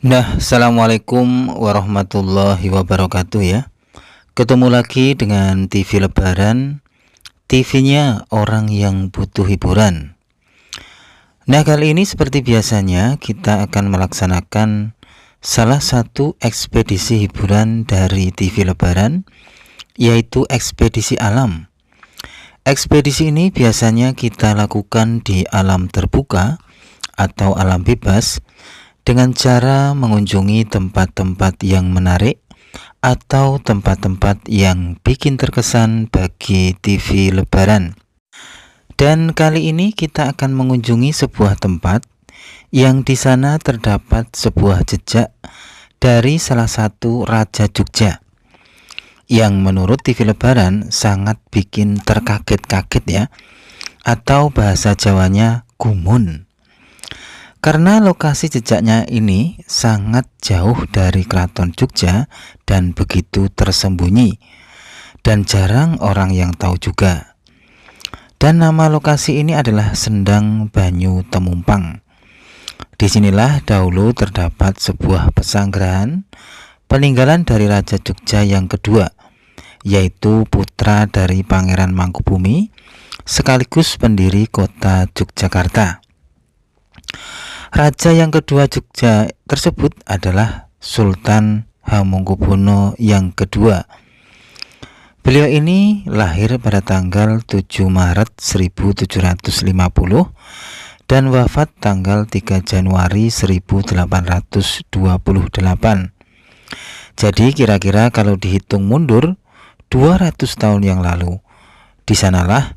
Assalamualaikum warahmatullahi wabarakatuh ya. Ketemu lagi dengan TV Lebaran, TV-nya orang yang butuh hiburan. Kali ini seperti biasanya kita akan melaksanakan salah satu ekspedisi hiburan dari TV Lebaran, yaitu ekspedisi alam. Ekspedisi ini biasanya kita lakukan di alam terbuka atau alam bebas dengan cara mengunjungi tempat-tempat yang menarik atau tempat-tempat yang bikin terkesan bagi TV Lebaran. Dan kali ini kita akan mengunjungi sebuah tempat yang di sana terdapat sebuah jejak dari salah satu Raja Jogja yang menurut TV Lebaran sangat bikin terkaget-kaget ya, atau bahasa Jawanya gumun. Karena lokasi jejaknya ini sangat jauh dari Keraton Jogja dan begitu tersembunyi dan jarang orang yang tahu juga. Dan nama lokasi ini adalah Sendang Banyu Temumpang. Disinilah dahulu terdapat sebuah pesanggrahan peninggalan dari Raja Jogja yang kedua, yaitu putra dari Pangeran Mangkubumi sekaligus pendiri kota Yogyakarta. Raja yang kedua Jogja tersebut adalah Sultan Hamengkubuwono yang kedua. Beliau ini lahir pada tanggal 7 Maret 1750 dan wafat tanggal 3 Januari 1828. Jadi kira-kira kalau dihitung mundur 200 tahun yang lalu, di sanalah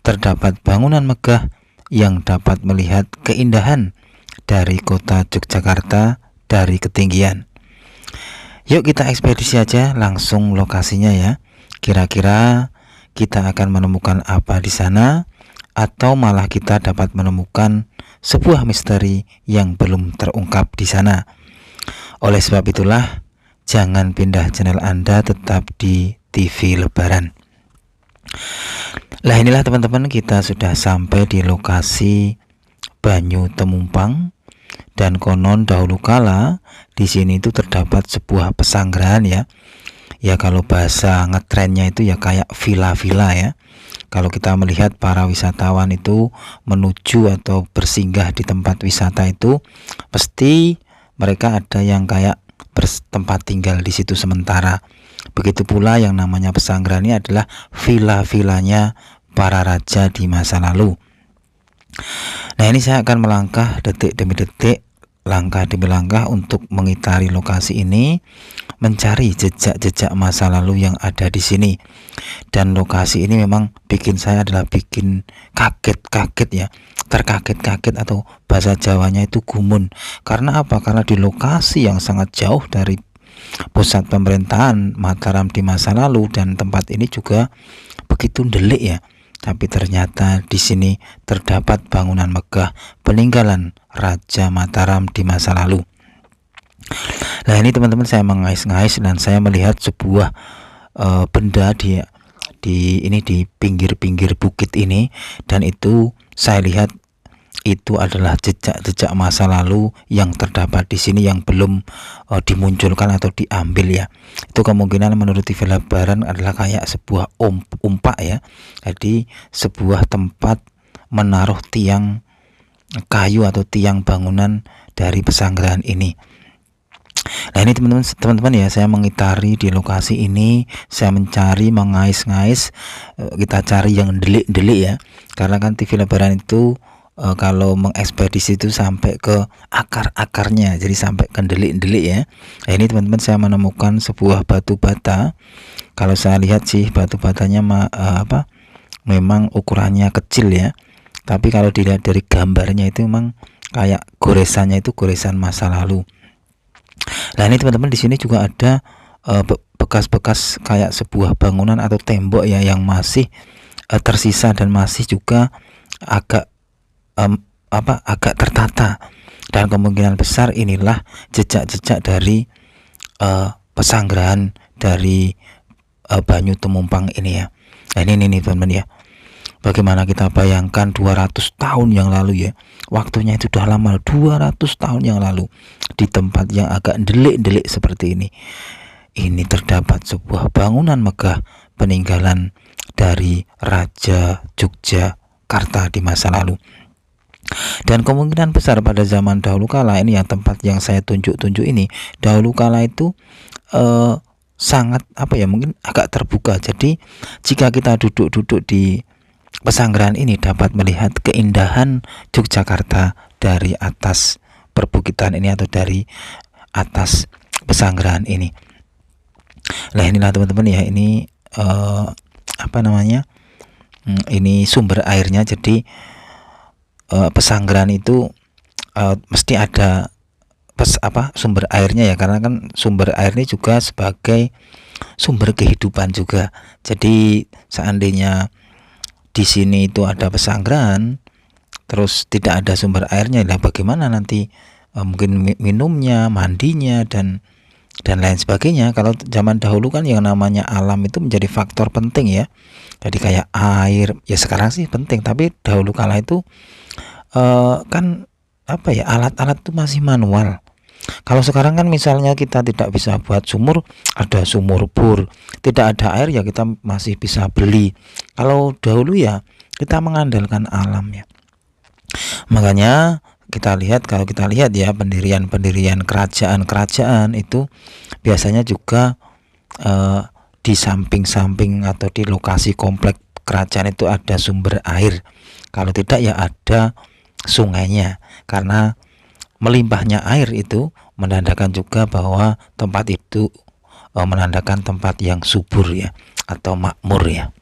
terdapat bangunan megah yang dapat melihat keindahan dari kota Yogyakarta dari ketinggian. Yuk kita ekspedisi aja langsung lokasinya ya. Kira-kira kita akan menemukan apa di sana, atau malah kita dapat menemukan sebuah misteri yang belum terungkap di sana. Oleh sebab itulah, jangan pindah channel Anda, tetap di TV Lebaran. Nah inilah teman-teman, kita sudah sampai di lokasi Banyu Temumpang, dan konon dahulu kala di sini itu terdapat sebuah pesanggrahan ya. Ya kalau bahasa ngetrennya itu ya kayak villa-villa ya. Kalau kita melihat para wisatawan itu menuju atau bersinggah di tempat wisata itu, pasti mereka ada yang kayak bertempat tinggal di situ sementara. Begitu pula yang namanya pesanggrahan ini adalah villa-villanya para raja di masa lalu. Nah ini saya akan melangkah detik demi detik, langkah demi langkah untuk mengitari lokasi ini, mencari jejak-jejak masa lalu yang ada di sini. Dan lokasi ini memang bikin saya adalah bikin kaget-kaget ya, terkaget-kaget atau bahasa Jawanya itu gumun. Karena apa? Karena di lokasi yang sangat jauh dari pusat pemerintahan Mataram di masa lalu, dan tempat ini juga begitu delik ya. Tapi ternyata di sini terdapat bangunan megah peninggalan Raja Mataram di masa lalu. Nah ini teman-teman, saya mengais-ngais dan saya melihat sebuah benda di pinggir-pinggir bukit ini, dan itu saya lihat itu adalah jejak-jejak masa lalu yang terdapat di sini yang belum dimunculkan atau diambil ya. Itu kemungkinan menurut TV Lebaran adalah kayak sebuah umpak ya. Jadi sebuah tempat menaruh tiang kayu atau tiang bangunan dari pesanggrahan ini. Nah ini teman-teman ya, saya mengitari di lokasi ini, saya mencari, mengais-ngais, kita cari yang delik-delik ya. Karena kan TV Lebaran itu kalau mengekspedisi itu sampai ke akar-akarnya, jadi sampai ke delik-delik ya. Nah, ini teman-teman, saya menemukan sebuah batu bata. Kalau saya lihat sih batu batanya memang ukurannya kecil ya, tapi kalau dilihat dari gambarnya itu memang kayak goresannya itu goresan masa lalu. Nah ini teman-teman, di sini juga ada bekas-bekas kayak sebuah bangunan atau tembok ya yang masih tersisa dan masih juga agak tertata, dan kemungkinan besar inilah jejak-jejak dari pesanggrahan dari Banyu Temumpang ini ya. Nah ini teman-teman ya, bagaimana kita bayangkan 200 tahun yang lalu ya, waktunya itu sudah lama, 200 tahun yang lalu, di tempat yang agak delik-delik seperti ini terdapat sebuah bangunan megah peninggalan dari Raja Yogyakarta di masa lalu. Dan kemungkinan besar pada zaman dahulu kala ini, yang tempat yang saya tunjuk-tunjuk ini dahulu kala itu sangat mungkin agak terbuka. Jadi jika kita duduk-duduk di pesanggrahan ini dapat melihat keindahan Yogyakarta dari atas perbukitan ini atau dari atas pesanggrahan ini. Nah, inilah teman-teman ya, ini ini sumber airnya. Jadi pesanggrahan itu mesti ada sumber airnya ya, karena kan sumber air ini juga sebagai sumber kehidupan juga. Jadi seandainya di sini itu ada pesanggrahan terus tidak ada sumber airnya, lah bagaimana nanti mungkin minumnya, mandinya dan lain sebagainya. Kalau zaman dahulu kan yang namanya alam itu menjadi faktor penting ya. Jadi kayak air ya, sekarang sih penting, tapi dahulu kala itu kan alat-alat itu masih manual. Kalau sekarang kan misalnya kita tidak bisa buat sumur, ada sumur bor. Tidak ada air ya kita masih bisa beli. Kalau dahulu ya kita mengandalkan alam ya. Makanya kalau kita lihat ya, pendirian kerajaan itu biasanya juga di samping-samping atau di lokasi komplek kerajaan itu ada sumber air. Kalau tidak ya ada sungainya, karena melimpahnya air itu menandakan juga bahwa tempat itu menandakan tempat yang subur ya, atau makmur ya.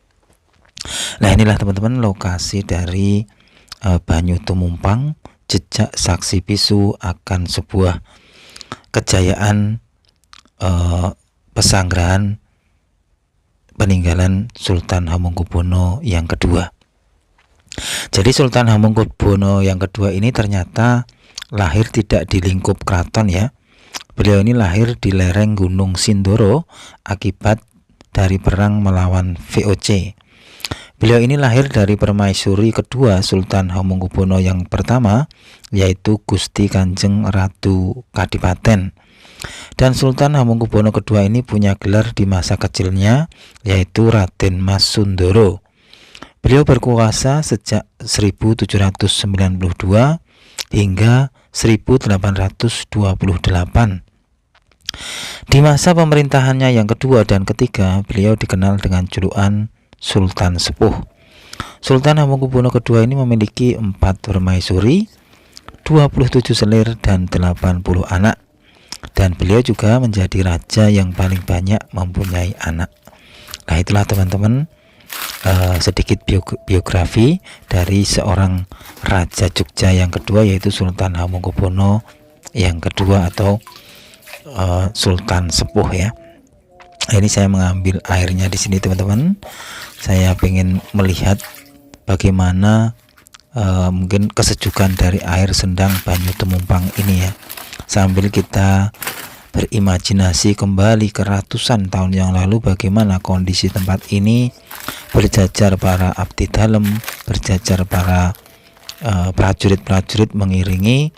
Nah, inilah teman-teman lokasi dari Banyu Tumumpang, jejak saksi bisu akan sebuah kejayaan pesanggrahan peninggalan Sultan Hamengkubuwono yang kedua. Jadi Sultan Hamengkubuwono yang kedua ini ternyata lahir tidak di lingkup keraton ya. Beliau ini lahir di lereng Gunung Sindoro akibat dari perang melawan VOC. Beliau ini lahir dari permaisuri kedua Sultan Hamengkubuwono yang pertama, yaitu Gusti Kanjeng Ratu Kadipaten. Dan Sultan Hamengkubuwono kedua ini punya gelar di masa kecilnya, yaitu Raden Mas Sundoro. Beliau berkuasa sejak 1792 hingga 1828. Di masa pemerintahannya yang kedua dan ketiga, beliau dikenal dengan julukan Sultan Sepuh. Sultan Hamengkubuwono kedua ini memiliki 4 permaisuri, 27 selir dan 80 anak. Dan beliau juga menjadi raja yang paling banyak mempunyai anak. Nah, itulah teman-teman sedikit biografi dari seorang Raja Jogja yang kedua, yaitu Sultan Hamengkubuwono yang kedua atau Sultan Sepuh ya. Ini saya mengambil airnya di sini teman-teman. Saya ingin melihat bagaimana mungkin kesejukan dari air sendang Banyu Tumumpang ini ya, sambil kita berimajinasi kembali ke ratusan tahun yang lalu, bagaimana kondisi tempat ini, berjajar para abdi dalem, berjajar para prajurit-prajurit mengiringi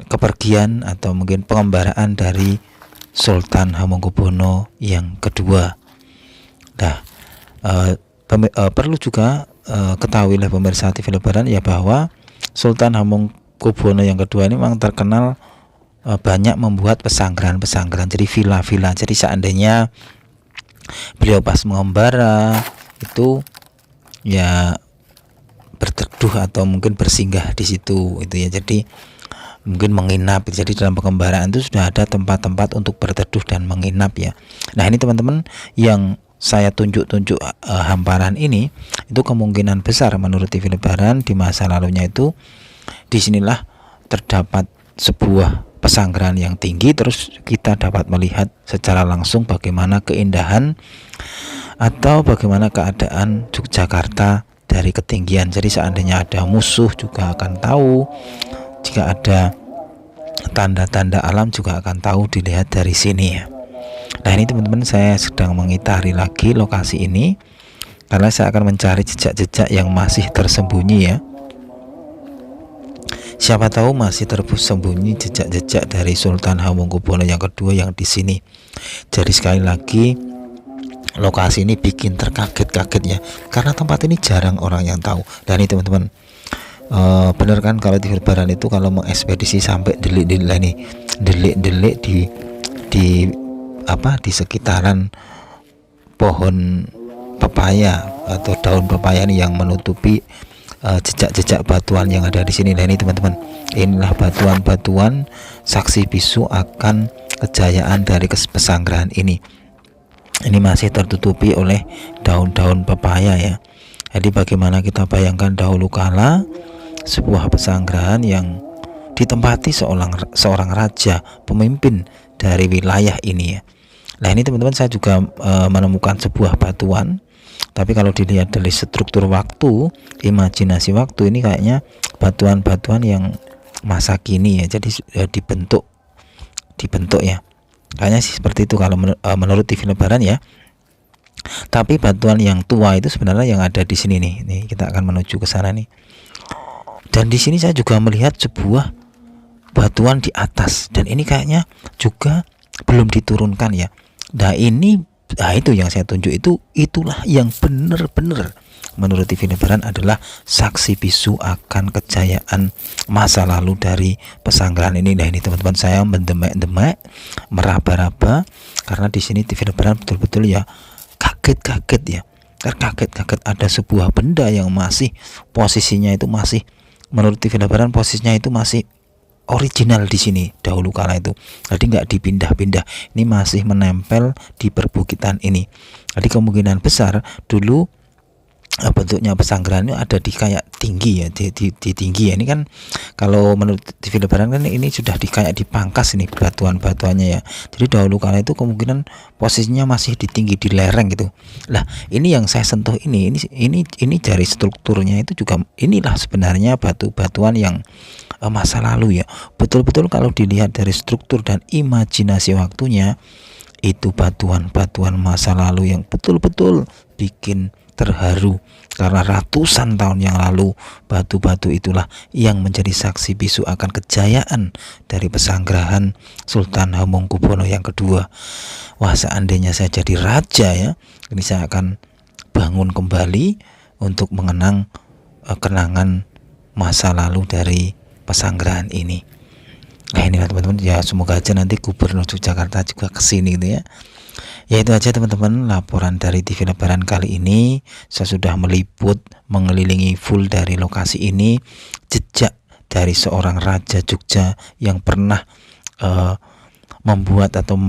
kepergian atau mungkin pengembaraan dari Sultan Hamengkubuwono yang kedua. Nah, perlu juga ketahui oleh pemirsa TV Lebaran ya, bahwa Sultan Hamengkubuwono yang kedua ini memang terkenal banyak membuat pesanggrahan-pesanggrahan, jadi villa-villa. Jadi seandainya beliau pas mengembara itu ya berteduh atau mungkin bersinggah di situ itu ya, jadi mungkin menginap. Jadi dalam pengembaraan itu sudah ada tempat-tempat untuk berteduh dan menginap ya. Nah, ini teman-teman yang saya tunjuk-tunjuk hamparan ini, itu kemungkinan besar menurut TV Lebaran di masa lalunya itu disinilah terdapat sebuah pesanggrahan yang tinggi. Terus kita dapat melihat secara langsung bagaimana keindahan atau bagaimana keadaan Yogyakarta dari ketinggian. Jadi seandainya ada musuh juga akan tahu, jika ada tanda-tanda alam juga akan tahu dilihat dari sini ya. Nah, ini teman-teman saya sedang mengitari lagi lokasi ini karena saya akan mencari jejak-jejak yang masih tersembunyi ya. Siapa tahu masih tersembunyi jejak-jejak dari Sultan Hamengkubuwono yang kedua yang di sini. Jadi sekali lagi lokasi ini bikin terkaget-kaget ya, karena tempat ini jarang orang yang tahu. Dan ini teman-teman, bener kan kalau di Lebaran itu kalau mengekspedisi sampai delik-delik nih, delik-delik di di sekitaran pohon pepaya atau daun pepaya nih yang menutupi jejak-jejak batuan yang ada di sini. Nah ini teman-teman, inilah batuan-batuan saksi bisu akan kejayaan dari pesanggrahan ini. Ini masih tertutupi oleh daun-daun pepaya ya. Jadi bagaimana kita bayangkan dahulu kala sebuah pesanggrahan yang ditempati seorang raja, pemimpin dari wilayah ini ya. Nah ini teman-teman, saya juga menemukan sebuah batuan, tapi kalau dilihat dari struktur waktu, imajinasi waktu, ini kayaknya batuan-batuan yang masa kini ya. Jadi dibentuk ya, kayaknya sih seperti itu kalau menurut TV Lebaran ya. Tapi batuan yang tua itu sebenarnya yang ada di sini nih. Nih kita akan menuju ke sana nih. Dan di sini saya juga melihat sebuah batuan di atas, dan ini kayaknya juga belum diturunkan ya. Nah itu yang saya tunjuk, itulah yang benar-benar menurut TV Lebaran adalah saksi bisu akan kejayaan masa lalu dari pesanggrahan ini. Nah ini teman-teman, saya mendemek-demek, meraba-raba, karena di sini TV Lebaran betul-betul ya kaget-kaget ya, terkaget-kaget ada sebuah benda yang masih posisinya itu masih, menurut TV Lebaran posisinya itu masih original di sini dahulu kala itu. Jadi nggak dipindah-pindah, ini masih menempel di perbukitan ini. Jadi kemungkinan besar dulu bentuknya pesanggrahan itu ada di kayak tinggi ya, di tinggi ya. Ini kan kalau menurut TV Lebaran kan ini sudah kayak dipangkas ini batuan-batuannya ya. Jadi dahulu kala itu kemungkinan posisinya masih di tinggi, di lereng gitu. Lah ini yang saya sentuh ini dari strukturnya itu juga, inilah sebenarnya batu-batuan yang masa lalu ya. Betul-betul kalau dilihat dari struktur dan imajinasi waktunya, itu batuan-batuan masa lalu yang betul-betul bikin terharu, karena ratusan tahun yang lalu batu-batu itulah yang menjadi saksi bisu akan kejayaan dari pesanggrahan Sultan Hamengkubuwono yang kedua. Wah, seandainya saya jadi raja ya, ini saya akan bangun kembali untuk mengenang kenangan masa lalu dari pesanggrahan ini. Nah inilah teman-teman ya, semoga aja nanti Gubernur Yogyakarta juga kesini gitu ya. Ya itu aja teman-teman laporan dari TV Lebaran kali ini. Saya sudah meliput, mengelilingi full dari lokasi ini, jejak dari seorang raja Jogja yang pernah membuat atau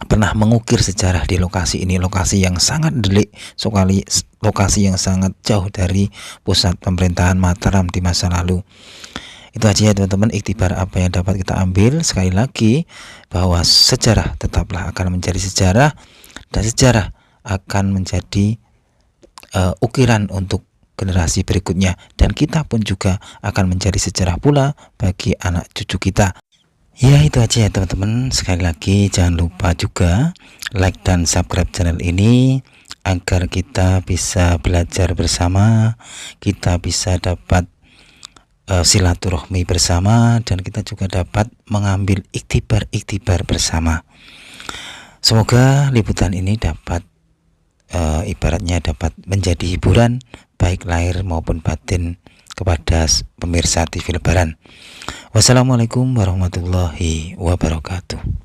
pernah mengukir sejarah di lokasi ini. Lokasi yang sangat delik sekali, lokasi yang sangat jauh dari pusat pemerintahan Mataram di masa lalu. Itu aja ya teman-teman, iktibar apa yang dapat kita ambil. Sekali lagi bahwa sejarah tetaplah akan menjadi sejarah, dan sejarah akan menjadi ukiran untuk generasi berikutnya, dan kita pun juga akan menjadi sejarah pula bagi anak cucu kita. Ya itu aja ya teman-teman. Sekali lagi jangan lupa juga like dan subscribe channel ini agar kita bisa belajar bersama, kita bisa dapat silaturahmi bersama, dan kita juga dapat mengambil iktibar bersama. Semoga liputan ini dapat ibaratnya dapat menjadi hiburan baik lahir maupun batin kepada pemirsa TV Lebaran. Wassalamualaikum warahmatullahi wabarakatuh.